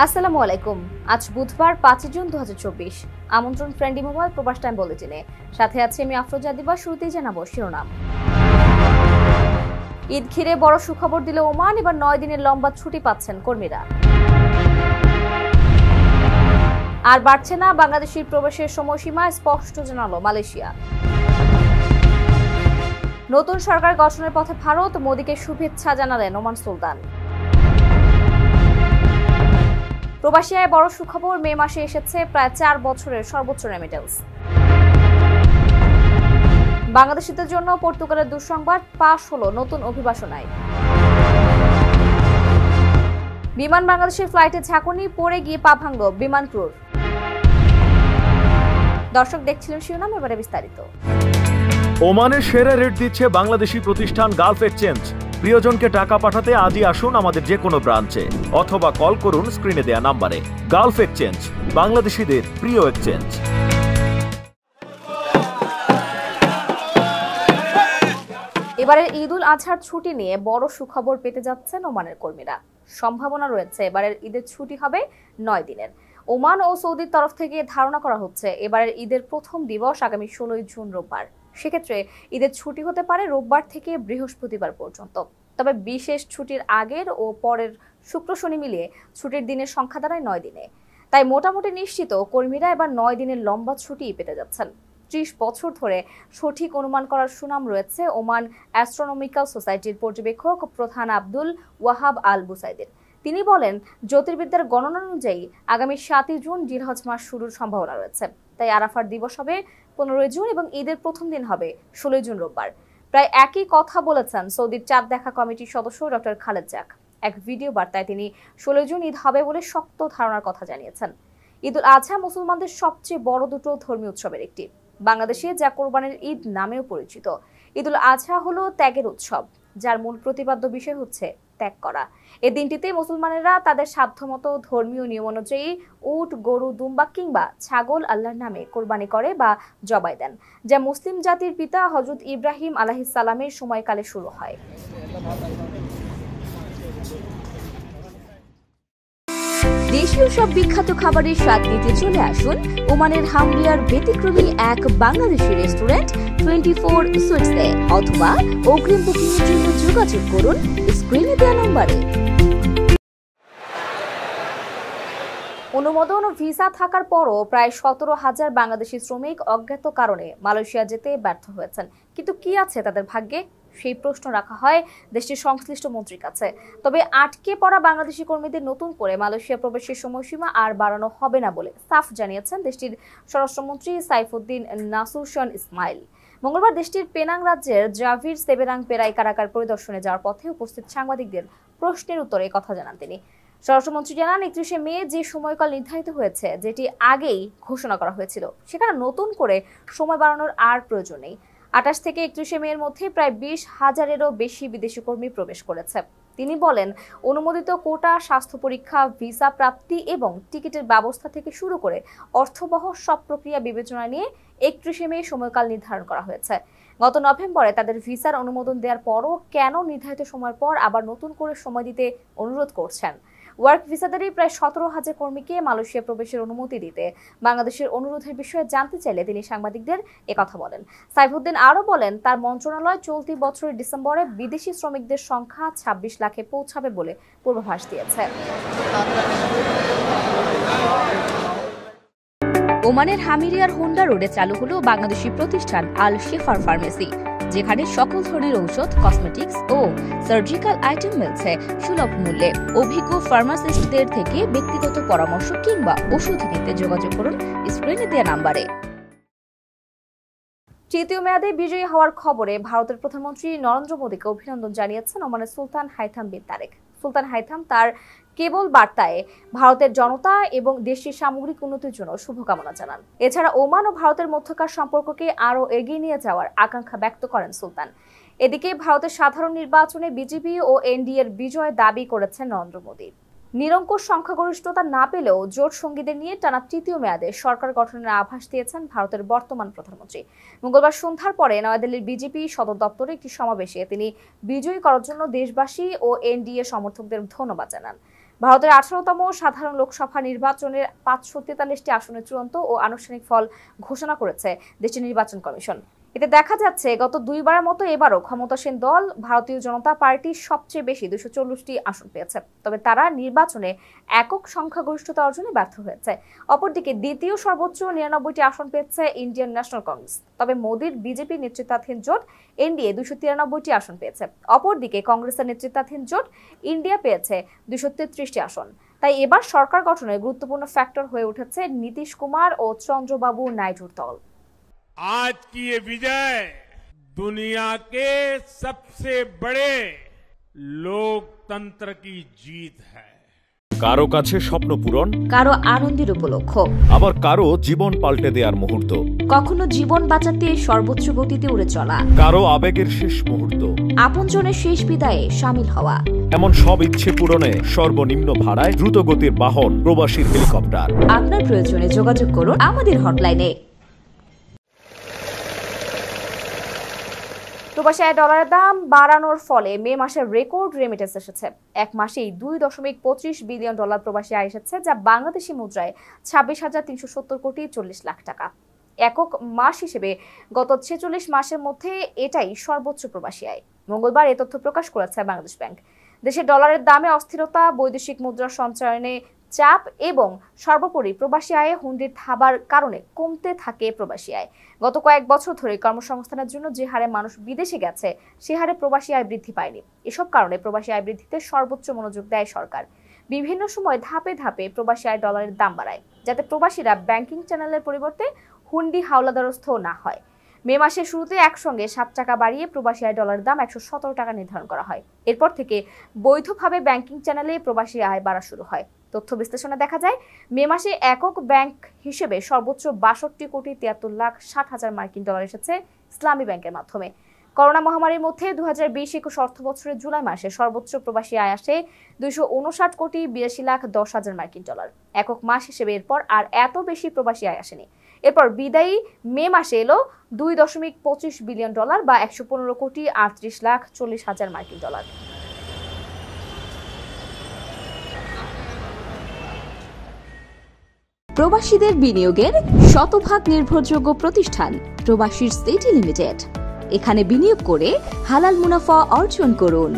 আসসালামু আলাইকুম। আজ বুধবার ৫ জুন ২০২৪। আমন্ত্রণ ফ্রেন্ডলি মোবাইল প্রবাস টাইম বুলেটিনে। সাথে আছি আমি আফরোজা দিবা। শুরুতেই জানাবো শিরোনাম। ঈদ ঘিরে বড় সুখবর দিল ওমান, এবার ৯ দিনের লম্বা ছুটি পাচ্ছেন কর্মীরা। আর বাড়ছে না বাংলাদেশের প্রবেশের সময়সীমা, স্পষ্ট জানালো মালয়েশিয়া। নতুন সরকার গঠনের পথে ভারত, মোদীকে শুভেচ্ছা জানালেন ওমান সুলতান। প্রবাসী আয় বড় সুখবর, মে মাসে এসেছে প্রায় ৪ বছরের সর্বোচ্চ রেমিটেন্স। বাংলাদেশিদের জন্য পর্তুগালের দুঃসংবাদ, পাশ হলো নতুন অভিবাসন আইন। বিমান বাংলাদেশের ফ্লাইটে ঝাঁকুনি, পড়ে গিয়ে পা ভাঙল বিমান ক্রুর। দর্শক দেখছিলেন শিরোনাম, এবারে বিস্তারিত। ওমানের সেরা রেট দিচ্ছে বাংলাদেশি প্রতিষ্ঠান গালফ এক্সচেঞ্জ। প্রিয়জনকে টাকা পাঠাতে আজই আসুন আমাদের যে কোনো ব্রাঞ্চে অথবা কল করুন স্ক্রিনে দেয়া নাম্বারে। গালফ এক্সচেঞ্জ, বাংলাদেশিদের প্রিয় এক্সচেঞ্জ। এবারের ঈদ উল আজহার ছুটি নিয়ে বড় সুখবর পেতে যাচ্ছেন ওমানের কর্মীরা। সম্ভাবনা রয়েছে এবারের ঈদের ছুটি হবে ৯ দিনের। ওমান ও সৌদির তরফ থেকে ধারণা করা হচ্ছে এবারের ঈদের প্রথম দিবস আগামী ১৬ জুন রোববার। সেক্ষেত্রে ঈদের ছুটি হতে পারে রোববার থেকে বৃহস্পতিবার পর্যন্ত। তবে বিশেষ ছুটির আগের ও পরের শুক্র শনি মিলিয়ে ছুটির দিনের সংখ্যা দাঁড়ায় ৯ দিনে। তাই মোটামুটি নিশ্চিত কর্মীরা এবার ৯ দিনের লম্বা ছুটি পেতে যাচ্ছেন। ৩০ বছর ধরে সঠিক অনুমান করার সুনাম রয়েছে ওমান অ্যাস্ট্রোনমিক্যাল সোসাইটির পর্যবেক্ষক প্রধান আব্দুল ওয়াহাব আল বুসাইদের। তিনি বলেন, জ্যোতির্বিদ্যার গণনা অনুযায়ী আগামী ৭ জুন জিলহজ মাস শুরুর সম্ভাবনা রয়েছে। তাই আরাফার দিবস হবে ১৫ জুন এবং ঈদের প্রথম দিন হবে ১৬ জুন রোববার। প্রায় একই কথা বলেছেন সৌদির চাঁদ দেখা কমিটির সদস্য ডক্টর খালেদ জাক। এক ভিডিও বার্তায় তিনি ১৬ জুন ঈদ হবে বলে শক্ত ধারণার কথা জানিয়েছেন। ঈদ উল আজহা মুসলমানদের সবচেয়ে বড় দুটো ধর্মীয় উৎসবের একটি। বাংলাদেশে যা কোরবানির ঈদ নামেও পরিচিত, ঈদ উল আজহা হলো ত্যাগের উৎসব, যার মূল প্রতিপাদ্য বিষয় হচ্ছে ত্যাগ করা। এই দিনটিতে মুসলমানেরা তাদের সাধ্যমতো ধর্মীয় নিয়ম অনুযায়ী উট, গরু, দুম্বা কিংবা ছাগল আল্লাহর নামে কোরবানি করে বা জবাই দেন, যা মুসলিম জাতির পিতা হযরত ইব্রাহিম আলাইহিস সালামের সময়কালে শুরু হয়। দেশীয় সব বিখ্যাত খাবারের স্বাদ নিতে চলে আসুন ওমানের হামরিয়ার ব্যতিক্রমী এক বাংলাদেশি রেস্টুরেন্ট 24 সুইটসে, অথবা অগ্রিম বুকিং এর জন্য যোগাযোগ করুন স্ক্রিনে দেওয়া নম্বরে। অনুমোদন ও ভিসা থাকার পরও প্রায় ১৭,০০০ বাংলাদেশি শ্রমিক অজ্ঞাত কারণে মালয়েশিয়া যেতে ব্যর্থ হয়েছেন। কিন্তু কি আছে তাদের ভাগ্যে, সেই প্রশ্ন রাখা হয় দেশটির সংশ্লিষ্ট মন্ত্রীর কাছে। তবে আটকে পড়া বাংলাদেশি কর্মীদের নতুন করে মালয়েশিয়া প্রবেশের সময়সীমা আর বাড়ানো হবে না বলে সাফ জানিয়েছেন দেশটির স্বরাষ্ট্রমন্ত্রী সাইফুদ্দিন নাসুরশন ইসমাইল। মঙ্গলবার দেশটির পেনাং রাজ্যের জাভির সেবেরাং পেরাই কারাগার পরিদর্শনে যাওয়ার পথে উপস্থিত সাংবাদিকদের প্রশ্নের উত্তরে কথা জানান তিনি। স্বরাষ্ট্রমন্ত্রী জানান, ৩১শে মে যে সময়কাল নির্ধারিত হয়েছে, যেটি আগেই ঘোষণা করা হয়েছিল, সেখানে নতুন করে সময় বাড়ানোর আর প্রয়োজন নেই। ২৮ থেকে ৩১শে মে এর মধ্যে প্রায় ২০,০০০-এরও বেশি বিদেশি কর্মী প্রবেশ করেছে। তিনি বলেন, অনুমোদিত কোটা, স্বাস্থ্য পরীক্ষা, ভিসা প্রাপ্তি এবং টিকিটের ব্যবস্থা থেকে শুরু করে অর্থবহ সব প্রক্রিয়া বিবেচনা নিয়ে ৩১শে মে সময়কাল নির্ধারণ করা হয়েছে। গত নভেম্বরে তাদের ভিসার অনুমোদন দেওয়ার পরও কেন নির্ধারিত সময়ের পর আবার নতুন করে সময় দিতে অনুরোধ করছেন? ওয়ার্ক ভিসাধারী প্রায় ১৭,০০০ কর্মীকে মালয়েশিয়া প্রবেশের অনুমতি দিতে বাংলাদেশের অনুরোধের বিষয়ে জানতে চাইলে তিনি সাংবাদিকদের একথা বলেন। সাইফুদ্দিন আরও বলেন, তার মন্ত্রণালয় চলতি বছরের ডিসেম্বরে বিদেশি শ্রমিকদের সংখ্যা ২৬ লাখে পৌঁছাবে বলে পূর্বাভাস দিয়েছে। ওমানের হামিরিয়ার হোন্ডা রোডে চালু হলো বাংলাদেশি প্রতিষ্ঠান আল শেফার ফার্মেসি, যেখানে সকল ধরনের ঔষধ, কসমেটিক্স ও সার্জিক্যাল আইটেম মিলছে সুলভ মূল্যে। অভিজ্ঞ ফার্মাসিস্টদের থেকে ব্যক্তিগত পরামর্শ কিংবা ওষুধ নিতে যোগাযোগ করুন স্ক্রিনে দেওয়া নাম্বারে। তৃতীয় মেয়াদে বিজয়ী হওয়ার খবরে ভারতের প্রধানমন্ত্রী নরেন্দ্র মোদীকে অভিনন্দন জানিয়েছেন ওমানের সুলতান হাইথাম বিন তারেক। সুলতান হাইথাম তার কেবল বার্তায় ভারতের জনতা এবং দেশটির সামগ্রিক উন্নতির জন্য শুভকামনা জানান। এছাড়া ওমান ও ভারতের মধ্যকার সম্পর্ককে আরও এগিয়ে নিয়ে যাওয়ার আকাঙ্ক্ষা ব্যক্ত করেন সুলতান। এদিকে ভারতের সাধারণ নির্বাচনে বিজেপি ও এনডিএর বিজয় দাবি করেছেন নরেন্দ্র মোদী। নিরঙ্কুশ সংখ্যাগরিষ্ঠতা না পেলেও জোট সঙ্গীদের নিয়ে টানা তৃতীয় মেয়াদে সরকার গঠনের আভাস দিয়েছেন ভারতের বর্তমান প্রধানমন্ত্রী। মঙ্গলবার সন্ধ্যার পরে নয়াদিল্লির বিজেপি সদর দপ্তরে একটি সমাবেশে তিনি বিজয়ী করার জন্য দেশবাসী ও এনডিএ সমর্থকদের ধন্যবাদ জানান। ভারতের 18তম সাধারণ লোকসভা নির্বাচনের 543টি আসনের চূড়ান্ত ও আনুষ্ঠানিক ফল ঘোষণা করেছে দেশটির নির্বাচন কমিশন। এতে দেখা যাচ্ছে গত দুইবারের মতো এবারও ক্ষমতাসীন দল ভারতীয় জনতা পার্টি সবচেয়ে বেশি 240টি আসন পেয়েছে। তবে তারা নির্বাচনে একক সংখ্যাগরিষ্ঠতা অর্জনে ব্যর্থ হয়েছে। অপরদিকে দ্বিতীয় সর্বোচ্চ 99টি আসন পেয়েছে ইন্ডিয়ান ন্যাশনাল কংগ্রেস। তবে মোদির বিজেপি নেতৃত্বাধীন জোট এনডিএ 293টি আসন পেয়েছে। অপরদিকে কংগ্রেসের নেতৃত্বাধীন জোট ইন্ডিয়া পেয়েছে 233টি আসন। তাই এবার সরকার গঠনে গুরুত্বপূর্ণ ফ্যাক্টর হয়ে উঠেছে নীতিশ কুমার ও চন্দ্রবাবু নাইডুর দল। आज की ये विजय दुनिया के सबसे बड़े लोकतंत्र की जीत है। কারো কাছে স্বপ্ন পূরণ, কারো আনন্দের উপলক্ষ, আবার কারো জীবন পাল্টে দেওয়ার মুহূর্ত, কখনো জীবন বাঁচাতে সর্বোচ্চ গতিতে উড়ে চলা, কারো আবেগের শেষ মুহূর্ত, আপনজনের শেষ বিদায়ে শামিল হওয়া। এমন সব ইচ্ছে পূরণে সর্বনিম্ন ভাড়ায় দ্রুতগতির বাহন প্রবাসীর হেলিকপ্টার। আপনার প্রয়োজনে যোগাযোগ করুন আমাদের হটলাইনে। প্রবাসী আয় ডলারের দাম বাড়ানোর ফলে মে মাসে রেকর্ড রেমিটেন্স এসেছে। এক মাসেই 2.25 বিলিয়ন ডলার প্রবাসী আয় এসেছে, যা বাংলাদেশি মুদ্রায় 26,370 কোটি 40 লাখ টাকা। একক মাস হিসেবে গত 46 মাসের মধ্যে এটাই সর্বোচ্চ প্রবাসী আয়। মঙ্গলবার এ তথ্য প্রকাশ করেছে বাংলাদেশ ব্যাংক। দেশে ডলারের দামে অস্থিরতা, বৈদেশিক মুদ্রা সঞ্চয়নে চাপ এবং সর্বোপরি প্রবাসী আয়ে হুন্ডির থাবার কারণে কমতে থাকে প্রবাসী আয়। গত কয়েক বছর ধরে কর্মসংস্থানের জন্য যে হারে মানুষ বিদেশে গেছে সে হারে প্রবাসী আয় বৃদ্ধি পায়নি। এসব কারণে প্রবাসী আয় বৃদ্ধিতে সর্বোচ্চ মনোযোগ দেয় সরকার। বিভিন্ন সময় ধাপে ধাপে প্রবাসী আয় ডলারের দাম বাড়ায়, যাতে প্রবাসীরা ব্যাংকিং চ্যানেলের পরিবর্তে হুন্ডি হাওলাদারস্থ না হয়। মে মাসের শুরুতে একসঙ্গে 7 টাকা বাড়িয়ে প্রবাসী আয় ডলারের দাম 117 টাকা নির্ধারণ করা হয়। এরপর থেকে বৈধভাবে ব্যাংকিং চ্যানেলে প্রবাসী আয় বাড়া শুরু হয়। তথ্য বিশ্লেষণে দেখা যায় মে মাসে একক ব্যাংক হিসেবে সর্বোচ্চ 62,73,60,000 মার্কিন ডলার এসেছে ইসলামী ব্যাংকের মাধ্যমে। করোনা মহামারীর মধ্যে 2020-21 অর্থ বছরের জুলাই মাসে সর্বোচ্চ প্রবাসী আয় আসে 259,82,10,000 মার্কিন ডলার। একক মাস হিসেবে এরপর আর এত বেশি প্রবাসী আয় আসেনি। এরপর বিদায়ী মে মাসে এলো 2.25 বিলিয়ন ডলার বা 115,38,40,000 মার্কিন ডলার। প্রবাসীদের বিনিয়োগের শতভাগ নির্ভরযোগ্য প্রতিষ্ঠান প্রবাসীর সিটি লিমিটেড। এখানে বিনিয়োগ করে হালাল মুনাফা অর্জন করুন।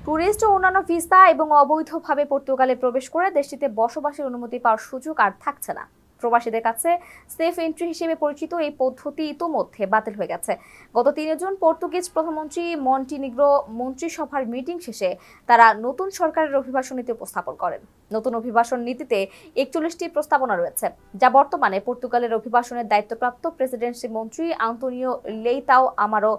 ট্যুরিস্ট ও অন্যান্য ভিসা এবং অবৈধভাবে পর্তুগালে প্রবেশ করে দেশটিতে বসবাসের অনুমতি পাওয়ার সুযোগ আর থাকছে না। প্রবাসীদের কাছে সেফ এন্ট্রি হিসেবে পরিচিত এই পদ্ধতি ইতোমধ্যে বাতিল হয়ে গেছে। গত 3 জুন পর্তুগিজ প্রধানমন্ত্রী মন্টিনিগ্রো মন্ত্রিসভার মিটিং শেষে তারা নতুন সরকারের অভিবাসন নীতি উপস্থাপন করেন। নতুন অভিবাসন নীতিতে 41টি প্রস্তাবনা রয়েছে, যা বর্তমানে পর্তুগালের অভিবাসনের দায়িত্বপ্রাপ্ত প্রেসিডেন্সি মন্ত্রী আন্তোনিও লেইতাও আমারো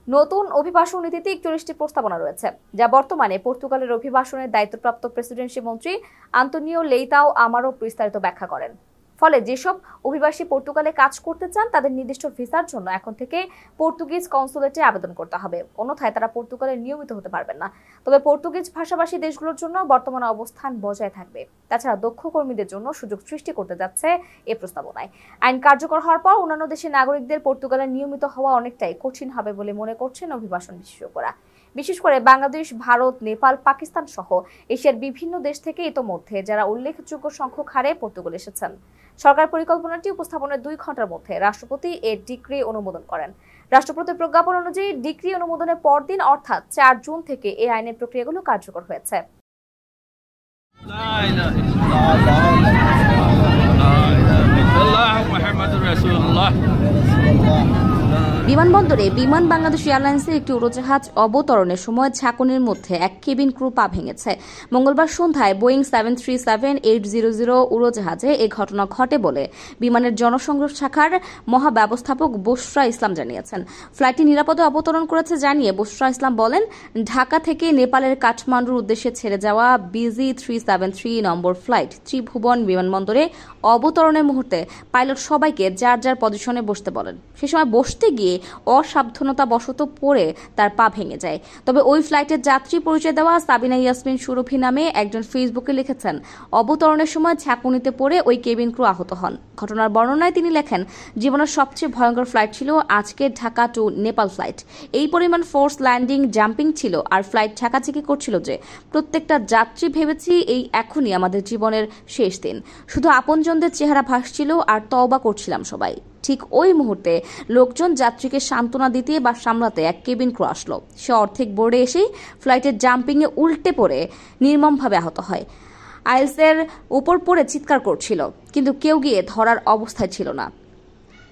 নতুন অভিবাসন নীতিতে 41টি প্রস্তাবনা রয়েছে, যা বর্তমানে পর্তুগালের অভিবাসনের দায়িত্বপ্রাপ্ত প্রেসিডেন্সি মন্ত্রী আন্তোনিও লেইতাও আমারো বিস্তারিত ব্যাখ্যা করেন। ফলে যেসব অভিবাসী পর্তুগালে কাজ করতে চান তাদের নির্দিষ্ট ভিসার জন্য এখন থেকে পর্তুগিজ কনসুলেটে আবেদন করতে হবে, অন্যথায় তারা পর্তুগালে নিয়মিত হতে পারবেন না। তবে পর্তুগিজ ভাষাভাষী দেশগুলোর জন্য বর্তমান অবস্থান বজায় থাকবে। তাছাড়া দক্ষ কর্মীদের জন্য সুযোগ সৃষ্টি করতে যাচ্ছে এই প্রস্তাবনায়। আইন কার্যকর হওয়ার পর অন্যান্য দেশের নাগরিকদের পর্তুগালে নিয়মিত হওয়া অনেকটাই কঠিন হবে বলে মনে করছেন অভিবাসন বিশেষজ্ঞরা। বিশেষ করে বাংলাদেশ, ভারত, নেপাল, পাকিস্তান সহ এশিয়ার বিভিন্ন দেশ থেকে ইতোমধ্যে যারা উল্লেখযোগ্য সংখ্যক হারে পর্তুগাল এসেছেন। সরকার পরিকল্পনাটি উপস্থাপনের 2 ঘন্টার মধ্যে রাষ্ট্রপতি এর ডিক্রি অনুমোদন করেন। রাষ্ট্রপতির প্রজ্ঞাপন অনুযায়ী ডিক্রি অনুমোদনের পরদিন অর্থাৎ 4 জুন থেকে এই আইনের প্রক্রিয়াগুলো কার্যকর হয়েছে। বিমানবন্দরে বিমান বাংলাদেশ এয়ারলাইন্সের একটি উড়োজাহাজ অবতরণের সময় ঝাঁকুনির মধ্যে এক কেবিন ক্রু পা ভেঙেছে। মঙ্গলবার সন্ধ্যায় বোয়িং 737-800 উড়োজাহাজে এ ঘটনা ঘটে বলে বিমানের জনসংযোগ শাখার মহাব্যবস্থাপক বুশরা ইসলাম জানিয়েছেন। ফ্লাইটটি নিরাপদে অবতরণ করেছে জানিয়ে বুশরা ইসলাম বলেন, ঢাকা থেকে নেপালের কাঠমান্ডুর উদ্দেশ্যে ছেড়ে যাওয়া BG 373 নম্বর ফ্লাইট ত্রিভুবন বিমানবন্দরে অবতরণের মুহূর্তে পাইলট সবাইকে যার যার পজিশনে বসতে বলেন। সে সময় বসতে বসতে গিয়ে অসাবধানতাবশত পড়ে তার পা ভেঙে যায়। তবে ওই ফ্লাইটের যাত্রী পরিচয় দেওয়া সাবিনা ইয়াসমিন সুরভি নামে একজন ফেসবুকে লিখেছেন, অবতরণের সময় ঝাঁকুনিতে পড়ে ওই কেবিন ক্রু আহত হন। ঘটনার বর্ণনায় তিনি লেখেন, জীবনের সবচেয়ে ভয়ঙ্কর ফ্লাইট ছিল আজকের ঢাকা টু নেপাল ফ্লাইট। এই পরিমাণ ফোর্স ল্যান্ডিং জাম্পিং ছিল আর ফ্লাইট ঝাঁকাঝাঁকি করছিল যে প্রত্যেকটা যাত্রী ভেবেছি এই এখনই আমাদের জীবনের শেষ দিন। শুধু আপনজনদের চেহারা ভাসছিল আর তওবা করছিলাম সবাই। ঠিক ওই মুহূর্তে লোকজন যাত্রীকে সান্ত্বনা দিতে বা সামলাতে এক কেবিন ক্রু আসলো। সে অর্ধেক বোর্ডে এসেই ফ্লাইটের জাম্পিংয়ে উল্টে পড়ে নির্মমভাবে আহত হয়। আইলসের উপর পড়ে চিৎকার করছিল, কিন্তু কেউ গিয়ে ধরার অবস্থায় ছিল না।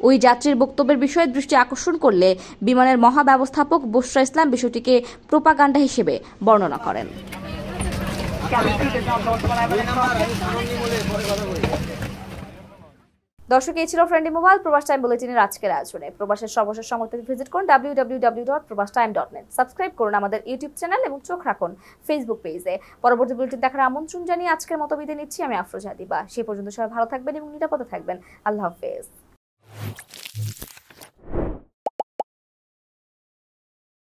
ওই যাত্রীর বক্তব্যের বিষয়ে দৃষ্টি আকর্ষণ করলে বিমানের মহাব্যবস্থাপক বুশরা ইসলাম বিষয়টিকে প্রোপাগান্ডা হিসেবে বর্ণনা করেন। দর্শক, এই ছিল ফ্রেন্ডলি মোবাইল প্রবাস টাইম বুলেটিনের আজকের আয়োজনে। প্রবাসের সর্বশেষ সংবাদ পেতে ভিজিট করুন www.probastime.net। সাবস্ক্রাইব করুন আমাদের ইউটিউব চ্যানেল এবং চোখ রাখুন ফেসবুক পেজে। পরবর্তী বুলেটিন দেখার আমন্ত্রণ জানিয়ে আজকের মতো বিদায় নিচ্ছি আমি আফরোজা দিবা। সেই পর্যন্ত সবাই ভালো থাকবেন এবং নিরাপদে থাকবেন। আল্লাহ হাফেজ।